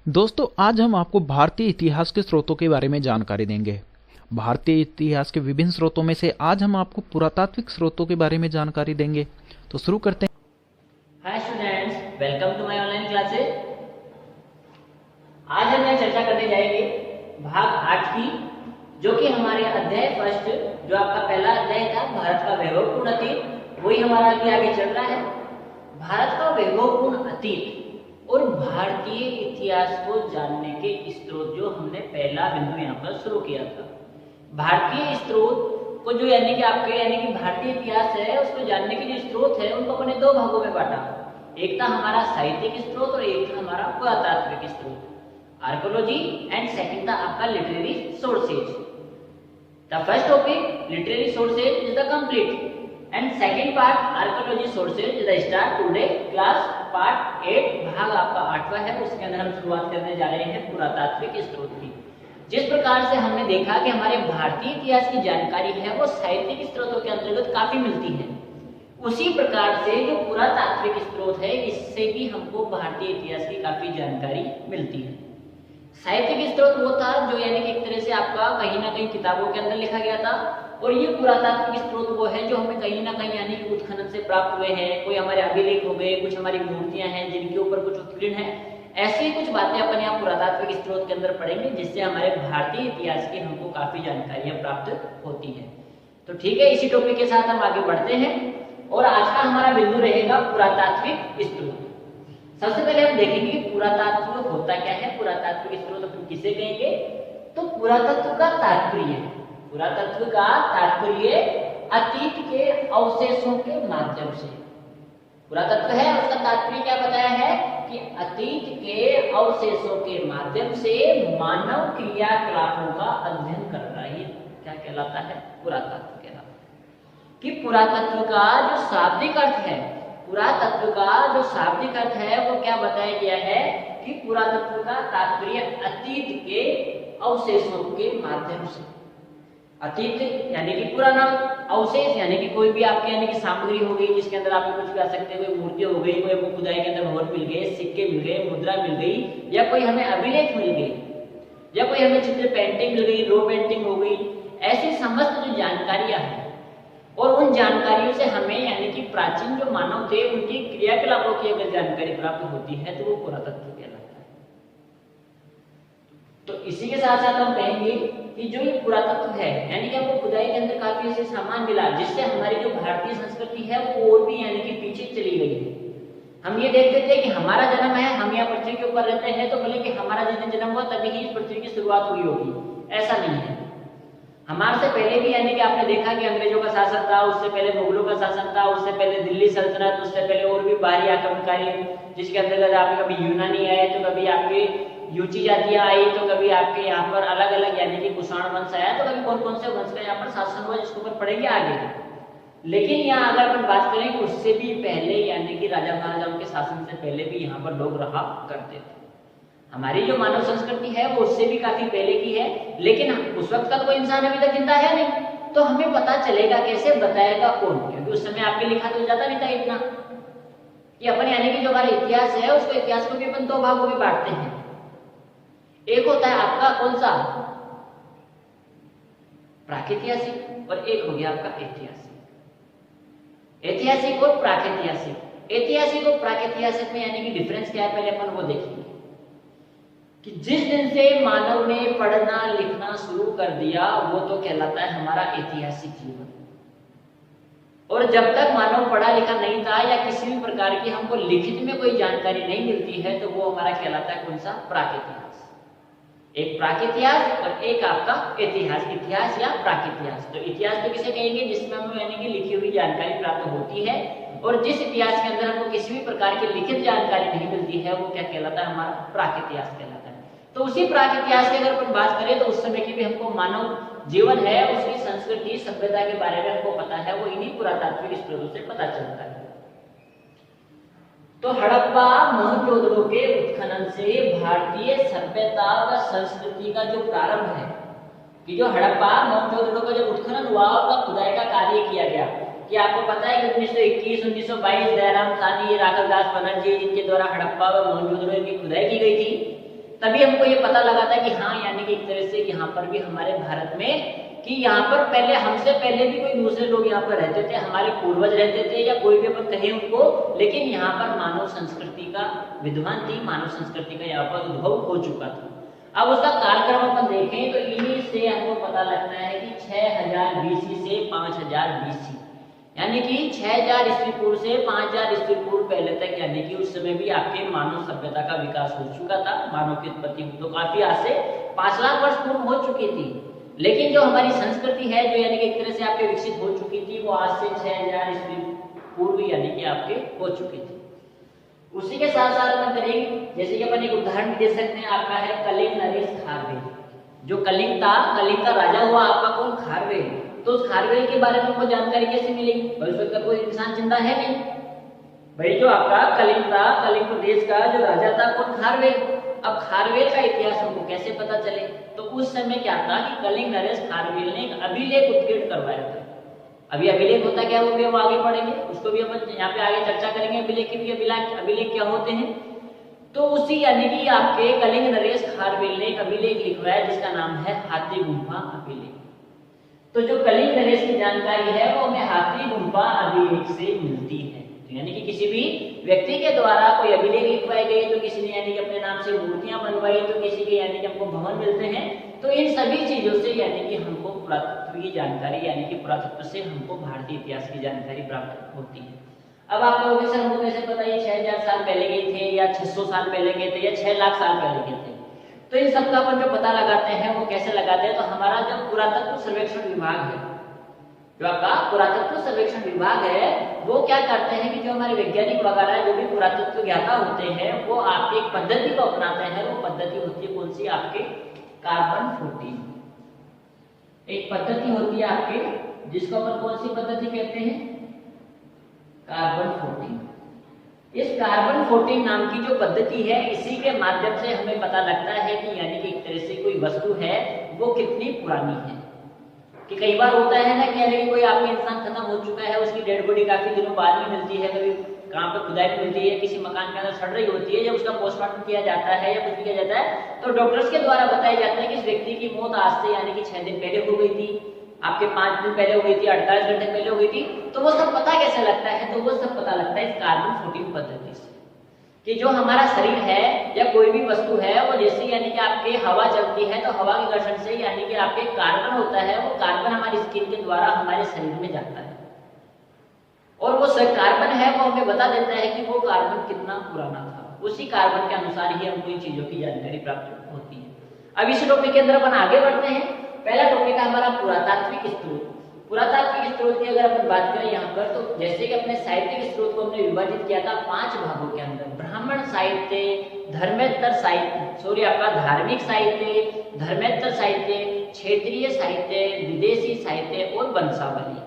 दोस्तों, आज हम आपको भारतीय इतिहास के स्रोतों के बारे में जानकारी देंगे। भारतीय इतिहास के विभिन्न स्रोतों में से आज हम आपको पुरातात्विक स्रोतों के बारे में जानकारी देंगे। तो शुरू करते हैं। Hi students, welcome to my online classes. आज हम चर्चा करने जाएंगे भाग 8 की, जो कि हमारे अध्याय फर्स्ट, जो आपका पहला अध्याय था भारत का वैभवपूर्ण अतीत, वही हमारा अभी आगे चल रहा है। भारत का वैभवपूर्ण अतीत और भारतीय इतिहास को जानने के स्रोत, जो हमने पहला बिंदु यहाँ पर शुरू किया था। भारतीय स्रोत को जो यानी कि भारतीय इतिहास है, उसको जानने के जो स्रोत है उनको अपने दो भागों में बांटा। एक था हमारा साहित्यिक स्रोत और एक था हमारा पुरातात्विक स्रोत, आर्कोलॉजी, एंड सेकंड था आपका literary sources. The first topic literary sources is the complete and second part archaeology sources is the start today class part 8, भाग आपका 8वां है। उसके अंदर हम शुरुआत करने जा रहे हैं पुरातात्विक स्रोत की। जिस प्रकार से हमने देखा कि हमारे भारतीय इतिहास की जानकारी है वो साहित्यिक स्रोतों के अंतर्गत काफी मिलती है, उसी प्रकार से जो पुरातात्विक स्रोत है इससे भी हमको भारतीय इतिहास की काफी जानकारी मिलती है। साहित्यिक स्रोत वो था जो यानी कि एक तरह से आपका कहीं ना कहीं किताबों के अंदर लिखा गया था, और ये पुरातात्विक स्रोत वो है जो हमें कहीं ना कहीं यानी कि उत्खनन से प्राप्त हुए हैं। कोई हमारे अभिलेख हो गए, कुछ हमारी मूर्तियां हैं जिनके ऊपर कुछ उत्कीर्ण है, ऐसी कुछ बातें अपन यहाँ पुरातात्विक स्रोत के अंदर पढ़ेंगे, जिससे हमारे भारतीय इतिहास की हमको काफी जानकारियां प्राप्त होती है। तो ठीक है, इसी टॉपिक के साथ हम आगे बढ़ते हैं और आज का हमारा बिंदु रहेगा पुरातात्विक स्रोत। सबसे पहले हम देखेंगे पुरातत्व होता क्या है, पुरातात्विक स्रोत अपन किसे कहेंगे। तो पुरातत्व का तात्पर्य, पुरातत्व का तात्पर्य अतीत के अवशेषों के माध्यम से, पुरातत्व है उसका तात्पर्य क्या बताया है कि अतीत के अवशेषों के माध्यम से मानव क्रियाकलापों का अध्ययन करना, ही क्या कहलाता है, पुरातत्व कहलाता है। कि पुरातत्व का जो शाब्दिक अर्थ है, पुरातत्व का जो शाब्दिक अर्थ है वो क्या बताया गया है कि पुरातत्व का तात्पर्य अतीत के अवशेषों के माध्यम से। अतीत यानी कि पुराना, अवशेष यानी कि कोई भी आपके यानी कि सामग्री हो गई जिसके अंदर आप कुछ कर सकते हैं, कोई मूर्ति हो गई, कोई खुदाई के अंदर भवन मिल गए, सिक्के मिल गए, मुद्रा मिल गई, या कोई हमें अभिलेख मिल गई, या कोई हमें चित्र पेंटिंग मिल गई, रो पेंटिंग हो गई, ऐसी समस्त जो जानकारियां हैं, और उन जानकारियों से हमें यानी कि प्राचीन जो मानव थे उनकी क्रियाकलापों की अगर जानकारी प्राप्त होती है तो वो पुरातत्व कहलाता है। तो इसी के साथ साथ हम कहेंगे कि जो ये पुरातत्व है यानी कि हमको खुदाई के अंदर काफी ऐसे सामान मिला जिससे हमारी जो भारतीय संस्कृति है वो और भी यानी कि पीछे चली गई है। हम ये देखते थे कि हमारा जन्म है, हम यहाँ पृथ्वी के ऊपर रहते हैं, तो बोले कि हमारा जिस दिन जन्म हुआ तभी ही इस पृथ्वी की शुरुआत हुई होगी, ऐसा नहीं है। हमारे से पहले भी यानी कि आपने देखा कि अंग्रेजों का शासन था, उससे पहले मुगलों का शासन था, उससे पहले दिल्ली सल्तनत, उससे पहले और भी बाहरी आक्रमणकारी, जिसके अंतर्गत आपके कभी यूनानी आए तो कभी आपके यूची जातियां आई, तो कभी आपके यहाँ पर अलग अलग यानी कि कुषाण वंश आया, तो कभी कौन कौन से वंश का यहाँ पर शासन हुआ जिसके ऊपर पढ़ेंगे आगे। लेकिन यहाँ अगर अपन बात करें कि उससे भी पहले यानी कि राजा महाराजाओं के शासन से पहले भी यहाँ पर लोग रहा करते थे। हमारी जो मानव संस्कृति है वो उससे भी काफी पहले की है, लेकिन उस वक्त का तो कोई इंसान अभी तक जिंदा है नहीं, तो हमें पता चलेगा कैसे, बताएगा कौन, क्योंकि उस समय आपके लिखा तो जाता नहीं था इतना कि अपन यानी कि जो हमारा इतिहास है उसको, इतिहास को भी अपन दो भागों में बांटते हैं। एक होता है आपका कौन सा, प्रागैतिहासिक, और एक हो गया आपका ऐतिहासिक। ऐतिहासिक और प्रागैतिहासिक, ऐतिहासिक और प्रागैतिहासिक में यानी कि डिफरेंस क्या है पहले अपन वो देखेंगे। कि जिस दिन से मानव ने पढ़ना लिखना शुरू कर दिया वो तो कहलाता है हमारा ऐतिहासिक जीवन, और जब तक मानव पढ़ा लिखा नहीं था या किसी भी प्रकार की हमको लिखित में कोई जानकारी नहीं मिलती है तो वो हमारा कहलाता है कौन सा, प्रागैतिहास। एक प्रागैतिहास और एक आपका इतिहास, इतिहास या प्रागैतिहास। तो इतिहास तो किसे कहेंगे जिसमें हमें यानी कि लिखी हुई जानकारी प्राप्त होती है, और जिस इतिहास के अंदर हमको किसी भी प्रकार की लिखित जानकारी नहीं मिलती है वो क्या कहलाता है, हमारा प्रागैतिहास कहलाता है। तो उसी प्रागैतिहास की अगर अपन बात करें तो उस समय की भी हमको मानव जीवन है, उसकी संस्कृति सभ्यता के बारे में हमको पता है, वो इन्हीं पुरातात्विक स्रोतों से पता चलता है। तो हड़प्पा मोहनजोदड़ो के उत्खनन से भारतीय सभ्यता व संस्कृति का जो प्रारंभ है, कि जो हड़प्पा मोहनजोदड़ो का जब उत्खनन हुआ और खुदाई का कार्य किया गया, कि आपको पता है कि 1921, 1922 दयाराम साहनी, राघव दास बनर्जी जिनके द्वारा हड़प्पा व मोहनजोदड़ो की खुदाई की गई थी, तभी हमको ये पता लगा था कि हाँ यानी कि एक तरह से यहाँ पर भी हमारे भारत में कि यहाँ पर पहले हमसे पहले भी कोई दूसरे लोग यहाँ पर रहते थे, हमारे पूर्वज रहते थे या कोई भी अपन कहे उनको, लेकिन यहाँ पर मानव संस्कृति का विद्वान थी, मानव संस्कृति का यहाँ पर उद्भव हो चुका था। अब उसका कालक्रम अपन देखें तो इन्हीं से हमको पता लगता है कि 6000 BC से 5000 BC, यानी कि 6000 ईस्वी पूर्व से 5000 ईस्वी पूर्व पहले तक, यानी कि उस समय भी आपके मानव सभ्यता का विकास हो चुका था। मानव की उत्पत्ति तो काफी आज से 5 लाख वर्ष पूर्व हो चुकी थी, लेकिन जो हमारी संस्कृति है जो यानी कि एक तरह से आपके विकसित हो चुकी थी, वो आज से 6000 ईस्वी पूर्व यानी कि आपके हो चुकी थी। उसी के साथ साथ अपन करेंगे, जैसे कि अपन एक उदाहरण दे सकते हैं, आपका है कलिंग नरेश खारवेल। जो कलिंग का राजा हुआ आपका कौन? खारवेल। तो उस खारवेल के बारे में हमको जानकारी कैसे मिलेगी? भाई उस वक्त कोई इंसान जिंदा है नहीं। भाई जो आपका कलिंग प्रदेश का जो राजा था कौन? खारवेल। अब खारवेल का इतिहास हमको कैसे पता चले? तो उस समय क्या था कि कलिंग नरेश खारवेल ने एक अभिलेख उत्कीर्ण करवाया था। अभी अभिलेख होता क्या, वो भी हम आगे पढ़ेंगे, उसको भी अपन यहाँ पे आगे चर्चा करेंगे। अभिलेख के भी अभिलेख क्या होते हैं। तो उसी यानी कि आपके कलिंग नरेश खारवेल ने एक अभिलेख लिखवाया जिसका नाम है हाथी गुम्फा अभिलेख। तो जो कलिंग नरेश की जानकारी है वो हमें हाथी गुम्फा अभिलेख से मिलती है। तो यानी कि किसी भी व्यक्ति के द्वारा कोई अभिलेख लिखवाए गए, तो किसी ने यानी कि अपने नाम से मूर्तियां बनवाई, तो किसी के यानी कि हमको भवन मिलते हैं। तो इन सभी चीजों से यानी कि हमको पुरातत्व की जानकारी, यानी कि पुरातत्व से हमको भारतीय इतिहास की जानकारी प्राप्त होती है। अब आप कहोगे सर हमको कैसे पता ये 6000 साल पहले गए थे या 600 साल पहले गए थे या 6 लाख साल पहले गए थे? तो इन सब का अपन जो पता लगाते हैं वो कैसे लगाते हैं? तो हमारा जो पुरातत्व सर्वेक्षण विभाग है, जो आपका पुरातत्व सर्वेक्षण विभाग है, वो क्या करते हैं कि जो हमारे वैज्ञानिक वगैरह जो भी पुरातत्व ज्ञाता होते हैं वो आपके एक पद्धति को अपनाते हैं। वो पद्धति होती है कौन सी? आपके कार्बन 14। एक पद्धति होती है आपके, जिसको अपन कौन सी पद्धति कहते हैं? कार्बन 14। इस कार्बन 14 नाम की जो पद्धति है, इसी के माध्यम से हमें पता लगता है कि यानी कि एक तरह से कोई वस्तु है वो कितनी पुरानी है। कि कई बार होता है ना कि यानी कि कोई आपके इंसान खत्म हो चुका है, उसकी डेड बॉडी काफी दिनों बाद में मिलती है, कभी कहाँ पे खुदाई मिलती है, किसी मकान के अंदर सड़ रही होती है, जब उसका पोस्टमार्टम किया जाता है या कुछ भी किया जाता है तो डॉक्टर्स के द्वारा बताया जाता है कि इस व्यक्ति की मौत आज से यानी कि 6 दिन पहले हो गई थी, आपके 5 दिन पहले हो गई थी, 48 घंटे पहले हो गई थी। तो वो सब पता कैसे लगता है? तो वो सब पता लगता है इस कार्बन 14 पद्धति से, कि जो हमारा शरीर है या कोई भी वस्तु है वो जैसे यानी कि आपके हवा चलती है तो हवा के घर्षण से यानी कि आपके कार्बन होता है, वो कार्बन हमारी स्किन के द्वारा हमारे शरीर में जाता है और वो कार्बन है वो हमें बता देता है कि वो कार्बन कितना पुराना था। उसी कार्बन के अनुसार ही हमको इन चीजों की जानकारी प्राप्त होती है। अब इस टॉपिक के अंदर अपन आगे बढ़ते हैं। पहला टॉपिक है हमारा पुरातात्विक स्रोत। पुरातात्विक स्रोत की अगर अपन बात करें यहाँ पर, तो जैसे कि अपने साहित्यिक स्रोत को हमने विभाजित किया था 5 भागों के अंदर: ब्राह्मण साहित्य, धर्मेतर साहित्य, आपका धार्मिक साहित्य, धर्मेतर साहित्य, क्षेत्रीय साहित्य, विदेशी साहित्य और वंशावली।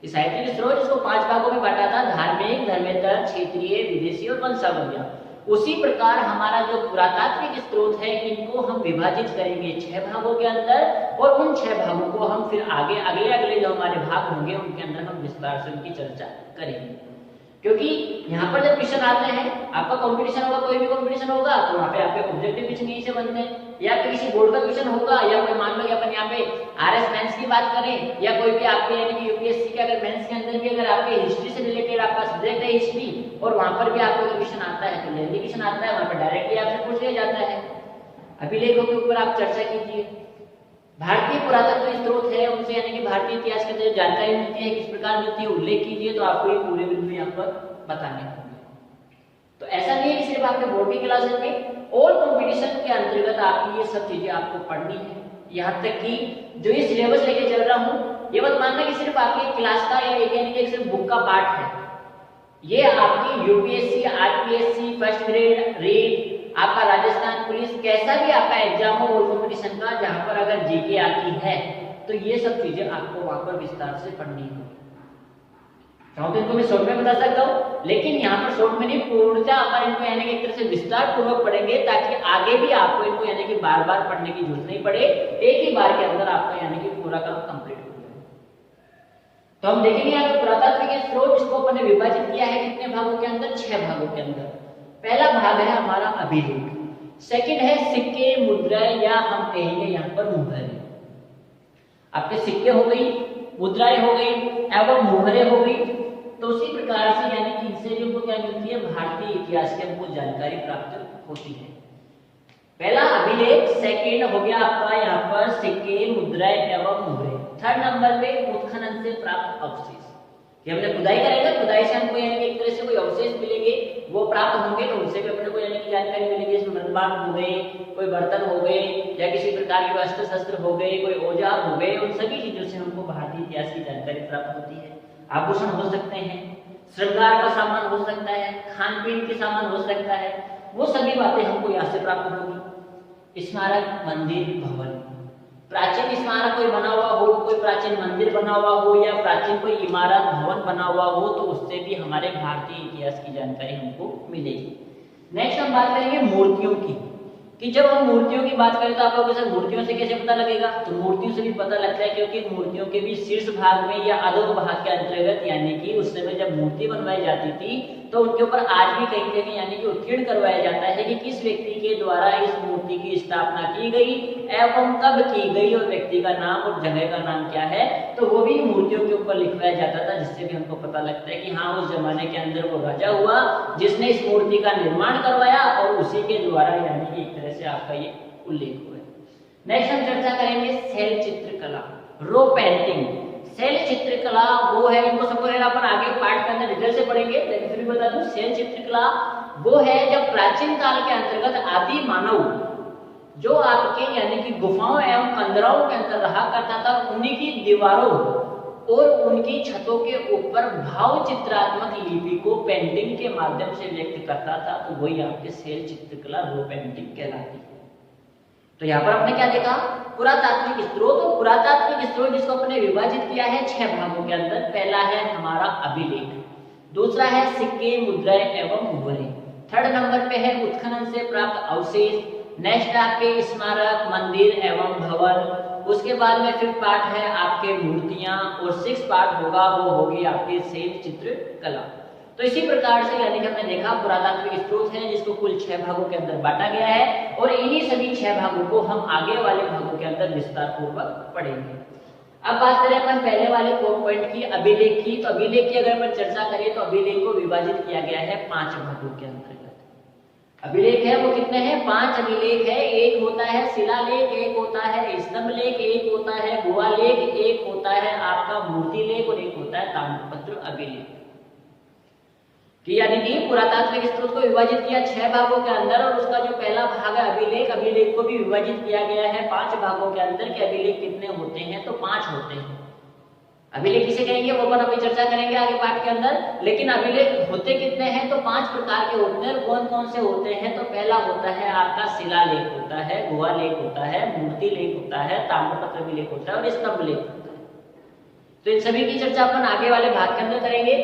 इस साहित्यिक स्रोत जिसको 5 भागों में बांटा था: धार्मिक, धर्मेतर, क्षेत्रीय, विदेशी और वंशावलियां। उसी प्रकार हमारा जो पुरातात्विक स्रोत है इनको हम विभाजित करेंगे 6 भागों के अंदर, और उन 6 भागों को हम फिर अगले जो हमारे भाग होंगे उनके अंदर हम विस्तार से उनकी चर्चा करेंगे। क्योंकि यहाँ पर जब क्वेश्चन आते हैं, आपका कंपटीशन होगा, कोई भी कंपटीशन होगा, तो वहाँ पे आपके ऑब्जेक्टिव क्वेश्चन यहीं से बनते हैं, या फिर किसी बोर्ड का क्वेश्चन होगा, या कोई मान लो कि अपन यहाँ पे आरएस मेंस की बात करें, या कोई भी आपके यानी कि यूपीएससी के अगर मेंस के अंदर भी अगर आपके हिस्ट्री से रिलेटेड आपका सब्जेक्ट है हिस्ट्री, और वहाँ पर भी आपको क्वेश्चन आता है तो लेंदी क्वेश्चन आता है, वहाँ पर डायरेक्टली आपसे पूछ लिया जाता है। अभिलेखों के ऊपर आप चर्चा कीजिए। भारतीय पुरातत्व स्रोत है उनसे यानी कि भारतीय इतिहास के अंदर जानकारी मिलती है, किस प्रकार मिलती है, उल्लेख कीजिए, तो आपको ये पूरे बिंदु यहाँ पर बताने होंगे। तो ऐसा नहीं है कि सिर्फ आपके बोर्ड की क्लासेस में, और कंपटीशन के अंतर्गत आपकी ये सब चीजें आपको पढ़नी है। यहाँ तक कि जो ये सिलेबस लेके चल रहा हूँ, ये मत मानना कि सिर्फ आपकी क्लास का या यानी कि सिर्फ बुक का पार्ट है। ये आपकी UPSC, RPSC, first grade, read, आपका राजस्थान पुलिस, कैसा भी आपका एग्जाम हो और कंपटीशन का, जहां पर अगर जीके आती है तो ये सब चीजें आपको वहां पर विस्तार से पढ़नी होगी। चाहो तो इनको मैं शॉर्ट में बता सकता हूँ, लेकिन यहाँ पर शॉर्ट में नहीं, पूर्णतः अपन इनको यानी कि एक तरह से विस्तार पूर्वक पढ़ेंगे, ताकि आगे भी आपको इनको यानी कि बार बार पढ़ने की जरूरत नहीं पड़े, एक ही बार के अंदर आपका यानी कि पूरा काम कंप्लीट हो जाए। तो हम देखेंगे यहाँ पे पुरातात्विक स्रोत जिसको अपन ने विभाजित किया है कितने भागों के अंदर? 6 भागों के अंदर। पहला भाग है हमारा अभिलेख। सेकंड है सिक्के, मुद्राएं या हम कहेंगे यहाँ पर मुहरें। आपके सिक्के हो गई, मुद्राएं हो गई एवं मुहरें हो गई। तो उसी प्रकार से यानी कि इनसे भी हमको क्या मिलती है, भारतीय इतिहास की हमको जानकारी प्राप्त होती है। पहला अभिलेख, सेकंड हो गया आपका यहाँ पर सिक्के, मुद्राएं एवं मुहरें। थर्ड नंबर पे उत्खनन से प्राप्त अवशेष, कि हमने खुदाई करेंगे, खुदाई से हमको यानी एक तरह से कोई अवशेष मिलेंगे, वो प्राप्त होंगे तो उनसे भी अपने को यानी कि जानकारी मिलेगी। इसमें मृदबान हो गए, कोई बर्तन हो गए या किसी प्रकार के अस्त्र शस्त्र हो गए, कोई औजार हो गए, उन सभी चीजों से हमको भारतीय इतिहास की जानकारी प्राप्त होती है। आभूषण हो सकते हैं, श्रृंगार का सामान हो सकता है, खान पीन के सामान हो सकता है, वो सभी बातें हमको यहाँ से प्राप्त होगी। स्मारक, मंदिर, भवन, प्राचीन स्मारक कोई बना हुआ हो, कोई प्राचीन मंदिर बना हुआ हो या प्राचीन कोई इमारत भवन बना हुआ हो, तो उससे भी हमारे भारतीय इतिहास की जानकारी हमको मिलेगी। नेक्स्ट हम बात करेंगे मूर्तियों की, कि जब हम मूर्तियों की बात करें तो आप लोगों को मूर्तियों से कैसे पता लगेगा, तो मूर्तियों से भी पता लगता है, क्योंकि मूर्तियों के भी शीर्ष भाग में या अधोभाग भाग के अंतर्गत यानी कि उस समय जब मूर्ति बनवाई जाती थी तो उनके ऊपर आज भी कहीं जगह यानी कि उत्कीर्ण करवाया जाता है कि किस व्यक्ति के द्वारा इस मूर्ति की स्थापना की गई एवं कब की गई और व्यक्ति का नाम और जगह का नाम क्या है, तो वो भी मूर्तियों के ऊपर लिखवाया जाता था, जिससे भी हमको पता लगता है कि हाँ उस जमाने के अंदर वो राजा हुआ जिसने इस मूर्ति का निर्माण करवाया और उसी के द्वारा यानी कि एक तरह से आपका ये उल्लेख हुआ है। नेक्स्ट हम चर्चा करेंगे शैल चित्रकला, रो पेंटिंग। शैल चित्रकला वो है, इनको सबको अपन आगे पार्ट के अंदर डिटेल से पढ़ेंगे, लेकिन फिर भी बता दूं शैल चित्रकला वो है जब प्राचीन काल के अंतर्गत आदि मानव जो आपके यानी कि गुफाओं एवं कंदराओं के अंदर रहा करता था, उन्हीं की दीवारों और उनकी छतों के ऊपर भाव चित्रात्मक लिपि को पेंटिंग के माध्यम से व्यक्त करता था, तो वही आपके शैल चित्रकला रो पेंटिंग कहलाती है। तो यहाँ पर आपने क्या देखा, पुरातात्विक स्त्रोत, और पुरातात्विक स्त्रोत जिसको अपने विभाजित किया है 6 भागों के अंदर। पहला है हमारा अभिलेख, दूसरा है सिक्के, मुद्राएं एवं मुहरें, थर्ड नंबर पे है उत्खनन से प्राप्त अवशेष, नेक्स्ट आपके स्मारक, मंदिर एवं भवन, उसके बाद में फिफ्थ पार्ट है आपके मूर्तियां और सिक्स पार्ट होगा वो होगी आपकी शैल चित्रकला। तो इसी प्रकार से यानी कि हमने देखा पुरातात्विक स्त्रोत है जिसको कुल 6 भागों के अंदर बांटा गया है और इन्हीं सभी 6 भागों को हम आगे वाले भागों के अंदर विस्तार पूर्वक पढ़ेंगे। अब बात करें अपन पहले वाले पॉइंट की, अभिलेख की। तो अभिलेख की अगर अपन चर्चा करें तो अभिलेख को विभाजित किया गया है 5 भागों के अंतर्गत। अभिलेख है वो कितने हैं, 5 अभिलेख है। एक होता है शिलालेख, एक होता है स्तंभ लेख, एक होता है गुहा लेख, एक होता है आपका मूर्ति लेख और एक होता है ताम्रपत्र अभिलेख। कि यानी कि पुरातात्विक स्त्रोत को विभाजित किया 6 भागों के अंदर और उसका जो पहला भाग है अभिलेख, अभिलेख को भी विभाजित किया गया है 5 भागों के अंदर। कि अभिलेख कितने होते हैं, तो 5 होते हैं। अभिलेख किसे कहेंगे वो अपन अभी चर्चा करेंगे आगे पाठ के अंदर, लेकिन अभिलेख होते कितने हैं, तो 5 प्रकार के होते हैं। कौन कौन से होते हैं, तो पहला होता है आपका शिलालेख होता है, गुहा लेख होता है, मूर्ति लेख होता है, ताम्रपत्र अभिलेख होता है और स्तंभ लेख होता है। तो इन सभी की चर्चा अपन आगे वाले भाग के अंदर करेंगे।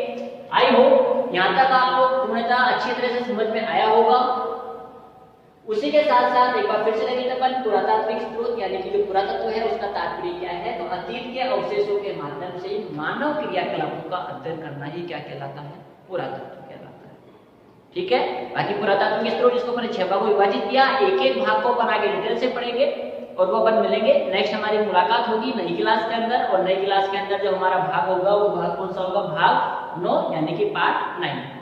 आई होप यहाँ तक आपको पूर्णतः अच्छी तरह से समझ में आया होगा। उसी के साथ साथ एक बार फिर से देखें अपन पुरातात्विक स्त्रोत यानी कि जो पुरातत्व है उसका तात्पर्य क्या है, तो अतीत के अवशेषों के माध्यम से मानव क्रियाकलापों का अध्ययन करना ही क्या कहलाता है, पुरातत्व कहलाता है। ठीक है, बाकी पुरातात्विक स्त्रोत जिसको अपन 6 भागों में विभाजित किया, एक एक भाग को अपन आगे डिटेल से पढ़ेंगे और वो अपन मिलेंगे। नेक्स्ट हमारी मुलाकात होगी नई क्लास के अंदर और नई क्लास के अंदर जो हमारा भाग होगा वो भाग कौन सा होगा, भाग 9 यानी कि पार्ट 9।